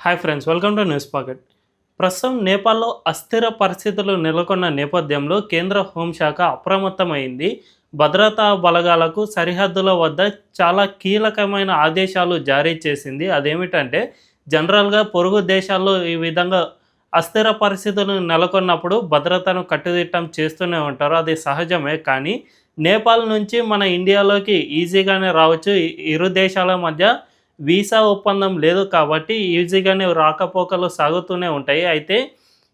Hi friends, welcome to news pocket. ప్రస్తుతం నేపాల్లో అస్థిర పరిస్థితులు నెలకొన్న నేపథ్యంలో కేంద్ర హోంశాఖ అప్రమత్తమైంది. భద్రతా బలగాలకు సరిహద్దుల వద్ద చాలా కీలకమైన ఆదేశాలు జారీ చేసింది. అదేమిటంటే జనరల్గా పొరుగు దేశాల్లో ఈ విధంగా అస్థిర పరిస్థితులు నెలకొన్నప్పుడు భద్రతను కట్టుదిట్టం చేస్తూనే ఉంటారు, అది సహజమే. కానీ నేపాల్ నుంచి మన ఇండియాలోకి ఈజీగానే రావచ్చు. ఇరు దేశాల మధ్య వీసా ఒప్పందం లేదు కాబట్టి ఈజీగానే రాకపోకలు సాగుతూనే ఉంటాయి. అయితే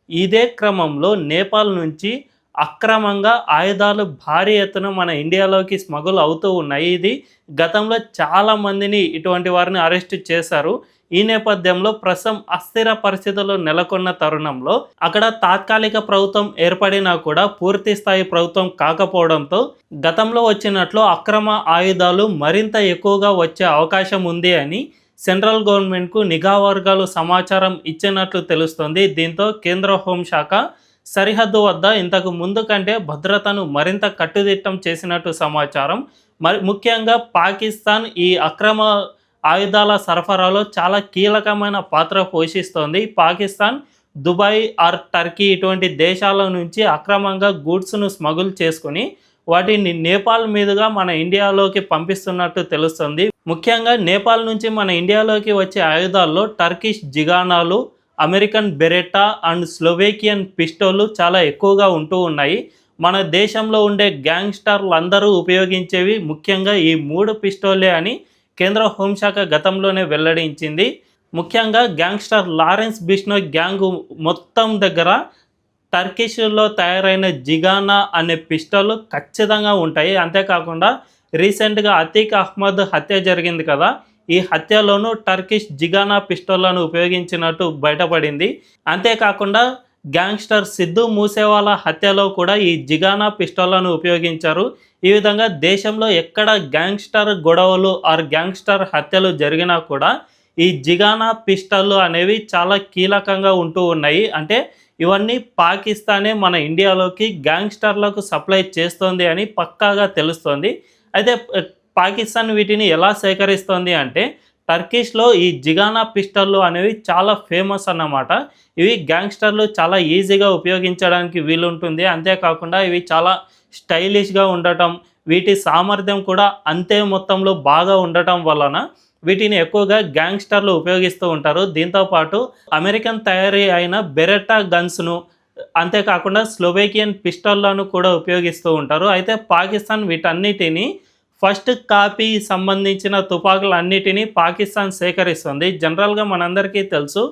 ఇదే క్రమంలో నేపాల్ నుంచి అక్రమంగా ఆయుధాలు భారీ ఎత్తున మన ఇండియాలోకి స్మగుల్ అవుతూ ఉన్నాయి. ఇది గతంలో చాలామందిని ఇటువంటి వారిని అరెస్ట్ చేశారు. ఈ నేపథ్యంలో ప్రస్తుతం అస్థిర పరిస్థితులు నెలకొన్న తరుణంలో అక్కడ తాత్కాలిక ప్రభుత్వం ఏర్పడినా కూడా పూర్తి స్థాయి ప్రభుత్వం కాకపోవడంతో గతంలో వచ్చినట్లు అక్రమ ఆయుధాలు మరింత ఎక్కువగా వచ్చే అవకాశం ఉంది అని సెంట్రల్ గవర్నమెంట్కు నిఘా వర్గాలు సమాచారం ఇచ్చినట్లు తెలుస్తోంది. దీంతో కేంద్ర హోంశాఖ సరిహద్దు వద్ద ఇంతకు ముందు కంటే భద్రతను మరింత కట్టుదిట్టం చేసినట్టు సమాచారం. ముఖ్యంగా పాకిస్తాన్ ఈ అక్రమ ఆయుధాల సరఫరాలో చాలా కీలకమైన పాత్ర పోషిస్తోంది. పాకిస్తాన్ దుబాయ్ ఆర్ టర్కీ ఇటువంటి దేశాల నుంచి అక్రమంగా గూడ్స్ను స్మగుల్ చేసుకుని వాటిని నేపాల్ మీదుగా మన ఇండియాలోకి పంపిస్తున్నట్టు తెలుస్తుంది. ముఖ్యంగా నేపాల్ నుంచి మన ఇండియాలోకి వచ్చే ఆయుధాల్లో టర్కిష్ జిగానాలు, అమెరికన్ బెరెటా అండ్ స్లోవేకియన్ పిస్టోలు చాలా ఎక్కువగా ఉంటూ ఉన్నాయి. మన దేశంలో ఉండే గ్యాంగ్స్టర్లు అందరూ ఉపయోగించేవి ముఖ్యంగా ఈ 3 పిస్టోలే అని కేంద్ర హోంశాఖ గతంలోనే వెల్లడించింది. ముఖ్యంగా గ్యాంగ్స్టర్ లారెన్స్ బిష్నోయ్ గ్యాంగ్ మొత్తం దగ్గర టర్కిష్లో తయారైన జిగానా అనే పిస్టల్ ఖచ్చితంగా ఉంటాయి. అంతేకాకుండా రీసెంట్గా అతీక్ అహ్మద్ హత్య జరిగింది కదా, ఈ హత్యలోనూ టర్కిష్ జిగానా పిస్టోళ్లను ఉపయోగించినట్టు బయటపడింది. అంతేకాకుండా గ్యాంగ్స్టర్ సిద్ధు మూసేవాలా హత్యలో కూడా ఈ జిగానా పిస్టోళ్లను ఉపయోగించారు. ఈ విధంగా దేశంలో ఎక్కడ గ్యాంగ్స్టర్ గొడవలు ఆర్ గ్యాంగ్స్టర్ హత్యలు జరిగినా కూడా ఈ జిగానా పిస్టళ్ళు అనేవి చాలా కీలకంగా ఉంటూ ఉన్నాయి. అంటే ఇవన్నీ పాకిస్తానే మన ఇండియాలోకి గ్యాంగ్స్టర్లకు సప్లై చేస్తోంది అని పక్కాగా తెలుస్తోంది. అయితే పాకిస్తాన్ వీటిని ఎలా సేకరిస్తోంది అంటే టర్కిష్లో ఈ జిగానా పిస్టళ్ళు అనేవి చాలా ఫేమస్ అన్నమాట. ఇవి గ్యాంగ్స్టర్లు చాలా ఈజీగా ఉపయోగించడానికి వీలుంటుంది. అంతేకాకుండా ఇవి చాలా స్టైలిష్గా ఉండటం, వీటి సామర్థ్యం కూడా అంతే మొత్తంలో బాగా ఉండటం వలన వీటిని ఎక్కువగా గ్యాంగ్స్టర్లు ఉపయోగిస్తూ ఉంటారు. దీంతోపాటు అమెరికన్ తయారీ అయిన బెరెటా గన్స్ను, అంతేకాకుండా స్లోవేకియన్ పిస్టళ్లను కూడా ఉపయోగిస్తూ ఉంటారు. అయితే పాకిస్తాన్ వీటన్నిటిని ఫస్ట్ కాపీ సంబంధించిన తుపాకులన్నిటినీ పాకిస్తాన్ సేకరిస్తుంది. జనరల్గా మనందరికీ తెలుసు,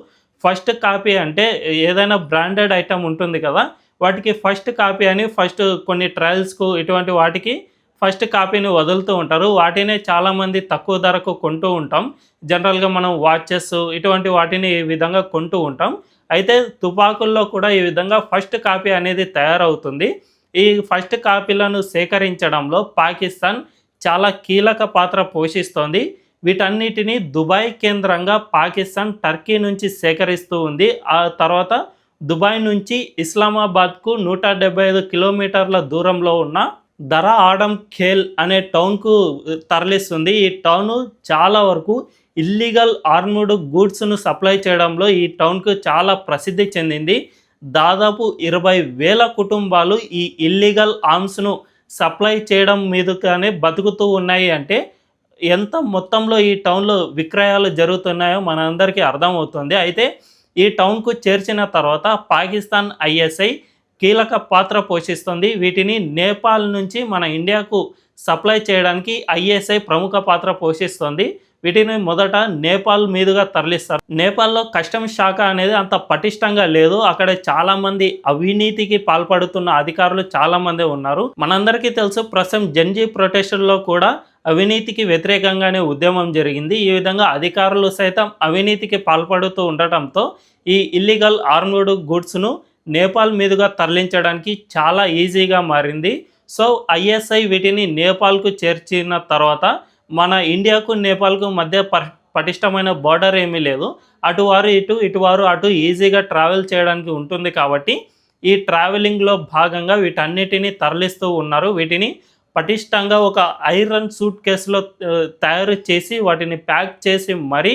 ఫస్ట్ కాపీ అంటే ఏదైనా బ్రాండెడ్ ఐటమ్ ఉంటుంది కదా, వాటికి ఫస్ట్ కాపీ అని ఫస్ట్ కొన్ని ట్రయల్స్కు ఇటువంటి వాటికి ఫస్ట్ కాపీని వదులుతూ ఉంటారు. వాటినే చాలామంది తక్కువ ధరకు కొంటూ ఉంటాం. జనరల్గా మనం వాచెస్ ఇటువంటి వాటిని ఈ విధంగా కొంటూ ఉంటాం. అయితే తుపాకుల్లో కూడా ఈ విధంగా ఫస్ట్ కాపీ అనేది తయారవుతుంది. ఈ ఫస్ట్ కాపీలను సేకరించడంలో పాకిస్తాన్ చాలా కీలక పాత్ర పోషిస్తోంది. వీటన్నిటిని దుబాయ్ కేంద్రంగా పాకిస్తాన్ టర్కీ నుంచి సేకరిస్తూ ఉంది. ఆ తర్వాత దుబాయ్ నుంచి ఇస్లామాబాద్కు 175 కిలోమీటర్ల దూరంలో ఉన్న దరా ఆడమ్ ఖేల్ అనే టౌన్కు తరలిస్తుంది. ఈ టౌన్ చాలా వరకు ఇల్లీగల్ ఆర్మ్డ్ గూడ్స్ను సప్లై చేయడంలో ఈ టౌన్కు చాలా ప్రసిద్ధి చెందింది. దాదాపు 20,000 కుటుంబాలు ఈ ఇల్లీగల్ ఆర్మ్స్ను సప్లై చేయడం మీదుగానే బతుకుతూ ఉన్నాయి. అంటే ఎంత మొత్తంలో ఈ టౌన్లో విక్రయాలు జరుగుతున్నాయో మనందరికీ అర్థమవుతుంది. అయితే ఈ టౌన్కు చేర్చిన తర్వాత పాకిస్తాన్ ఐఎస్ఐ కీలక పాత్ర పోషిస్తుంది. వీటిని నేపాల్ నుంచి మన ఇండియాకు సప్లై చేయడానికి ఐఎస్ఐ ప్రముఖ పాత్ర పోషిస్తుంది. వీటిని మొదట నేపాల్ మీదుగా తరలిస్తారు. నేపాల్లో కస్టమ్స్ శాఖ అనేది అంత పటిష్టంగా లేదు. అక్కడ చాలామంది అవినీతికి పాల్పడుతున్న అధికారులు చాలామంది ఉన్నారు. మనందరికీ తెలుసు, ప్రస్తుతం జన్జీ ప్రొటెస్టుల్లో కూడా అవినీతికి వ్యతిరేకంగానే ఉద్యమం జరిగింది. ఈ విధంగా అధికారులు సైతం అవినీతికి పాల్పడుతూ ఉండటంతో ఈ ఇల్లీగల్ ఆర్మ్డ్ గూడ్స్ను నేపాల్ మీదుగా తరలించడానికి చాలా ఈజీగా మారింది. సో ఐఎస్ఐ వీటిని నేపాల్కు చేర్చిన తర్వాత మన ఇండియాకు నేపాల్కు మధ్య పటిష్టమైన బార్డర్ ఏమీ లేదు. అటువారు ఇటు, ఇటువారు అటు ఈజీగా ట్రావెల్ చేయడానికి ఉంటుంది. కాబట్టి ఈ ట్రావెలింగ్లో భాగంగా వీటన్నిటిని తరలిస్తూ ఉన్నారు. వీటిని పటిష్టంగా ఒక ఐరన్ సూట్ కేసులో తయారు చేసి వాటిని ప్యాక్ చేసి మరీ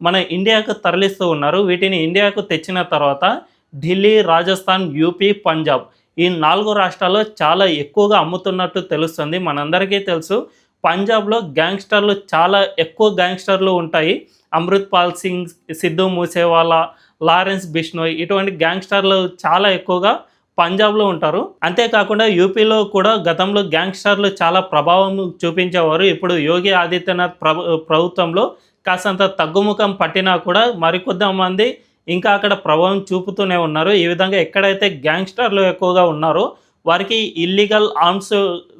మన ఇండియాకు తరలిస్తూ ఉన్నారు. వీటిని ఇండియాకు తెచ్చిన తర్వాత ఢిల్లీ, రాజస్థాన్, యూపీ, పంజాబ్ ఈ 4 రాష్ట్రాల్లో చాలా ఎక్కువగా అమ్ముతున్నట్టు తెలుస్తుంది. మనందరికీ తెలుసు పంజాబ్‌లో గ్యాంగ్‌స్టర్లు చాలా ఎక్కువ గ్యాంగ్‌స్టర్లు ఉంటాయి. అమృత్ పాల్ సింగ్, సిద్ధు మూసేవాలా, లారెన్స్ బిష్నోయ్ ఇటువంటి గ్యాంగ్‌స్టర్లు చాలా ఎక్కువగా పంజాబ్‌లో ఉంటారు. అంతేకాకుండా యూపీలో కూడా గతంలో గ్యాంగ్‌స్టర్లు చాలా ప్రభావం చూపించేవారు. ఇప్పుడు యోగి ఆదిత్యనాథ్ ప్రభుత్వంలో కాసంత తగ్గుముఖం పట్టినా కూడా మరికొద్దిమంది ఇంకా అక్కడ ప్రభావం చూపుతూనే ఉన్నారు. ఈ విధంగా ఎక్కడైతే గ్యాంగ్‌స్టర్లు ఎక్కువగా ఉన్నారో వారికి ఇల్లీగల్ ఆర్మ్స్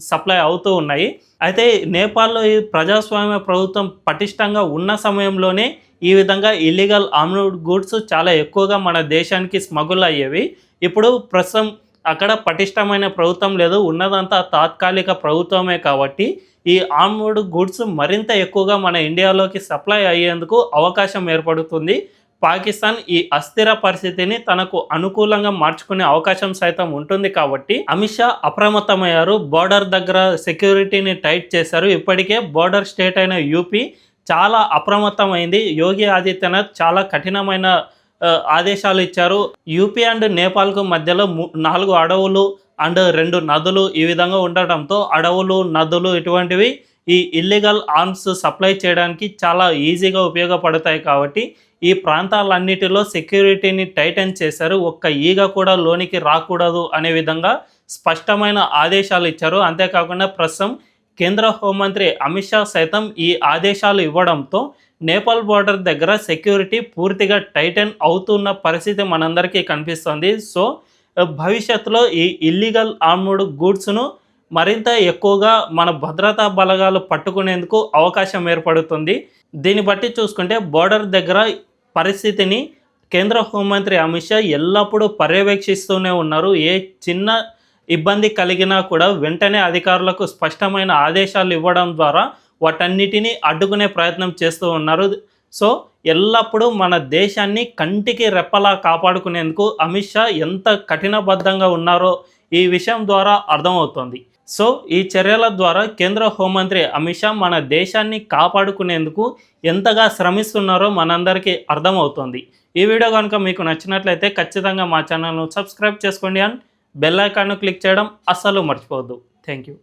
సప్లై అవుతూ ఉన్నాయి. అయితే నేపాల్‌లో ఈ ప్రజాస్వామ్య ప్రభుత్వం పటిష్టంగా ఉన్న సమయంలోనే ఈ విధంగా ఇల్లీగల్ ఆర్మ్డ్ గూడ్స్ చాలా ఎక్కువగా మన దేశానికి స్మగుల్ అయ్యేవి. ఇప్పుడు ప్రస్తుతం అక్కడ పటిష్టమైన ప్రభుత్వం లేదు. ఉన్నదంతా తాత్కాలిక ప్రభుత్వమే కాబట్టి ఈ ఆర్మ్డ్ గూడ్స్ మరింత ఎక్కువగా మన ఇండియాలోకి సప్లై అయ్యేందుకు అవకాశం ఏర్పడుతుంది. పాకిస్తాన్ ఈ అస్థిర పరిస్థితిని తనకు అనుకూలంగా మార్చుకునే అవకాశం సైతం ఉంటుంది కాబట్టి అమిత్ షా అప్రమత్తమయ్యారు. బోర్డర్ దగ్గర సెక్యూరిటీని టైట్ చేశారు. ఇప్పటికే బోర్డర్ స్టేట్ అయిన యూపీ చాలా అప్రమత్తమైంది. యోగి ఆదిత్యనాథ్ చాలా కఠినమైన ఆదేశాలు ఇచ్చారు. యూపీ అండ్ నేపాల్కు మధ్యలో 4 అడవులు అండ్ 2 నదులు ఈ విధంగా ఉండటంతో అడవులు, నదులు ఇటువంటివి ఈ ఇల్లీగల్ ఆర్మ్స్ సప్లై చేయడానికి చాలా ఈజీగా ఉపయోగపడతాయి కాబట్టి ఈ ప్రాంతాలన్నిటిలో సెక్యూరిటీని టైటన్ చేశారు. ఒక్క ఈగ కూడా లోనికి రాకూడదు అనే విధంగా స్పష్టమైన ఆదేశాలు ఇచ్చారు. అంతేకాకుండా ప్రస్తుతం కేంద్ర హోంమంత్రి అమిత్ షా సైతం ఈ ఆదేశాలు ఇవ్వడంతో నేపాల్ బోర్డర్ దగ్గర సెక్యూరిటీ పూర్తిగా టైటన్ అవుతున్న పరిస్థితి మనందరికీ కనిపిస్తుంది. సో భవిష్యత్తులో ఈ ఇల్లీగల్ ఆర్మ్డ్ గూడ్స్ను మరింత ఎక్కువగా మన భద్రతా బలగాలు పట్టుకునేందుకు అవకాశం ఏర్పడుతుంది. దీన్ని బట్టి చూసుకుంటే బోర్డర్ దగ్గర పరిస్థితిని కేంద్ర హోంమంత్రి అమిత్ షా ఎల్లప్పుడూ పర్యవేక్షిస్తూనే ఉన్నారు. ఏ చిన్న ఇబ్బంది కలిగినా కూడా వెంటనే అధికారులకు స్పష్టమైన ఆదేశాలు ఇవ్వడం ద్వారా వాటన్నిటిని అడ్డుకునే ప్రయత్నం చేస్తూ ఉన్నారు. సో ఎల్లప్పుడూ మన దేశాన్ని కంటికి రెప్పలా కాపాడుకునేందుకు అమిత్ షా ఎంత కఠినబద్ధంగా ఉన్నారో ఈ విషయం ద్వారా అర్థమవుతుంది. సో ఈ చర్యల ద్వారా కేంద్ర హోంమంత్రి అమిత్ షా మన దేశాన్ని కాపాడుకునేందుకు ఎంతగా శ్రమిస్తున్నారో మనందరికీ అర్థమవుతుంది. ఈ వీడియో కనుక మీకు నచ్చినట్లయితే ఖచ్చితంగా మా ఛానల్ను సబ్స్క్రైబ్ చేసుకోండి అండ్ బెల్ ఐకాన్ను క్లిక్ చేయడం అస్సలు మర్చిపోవద్దు. Thank you.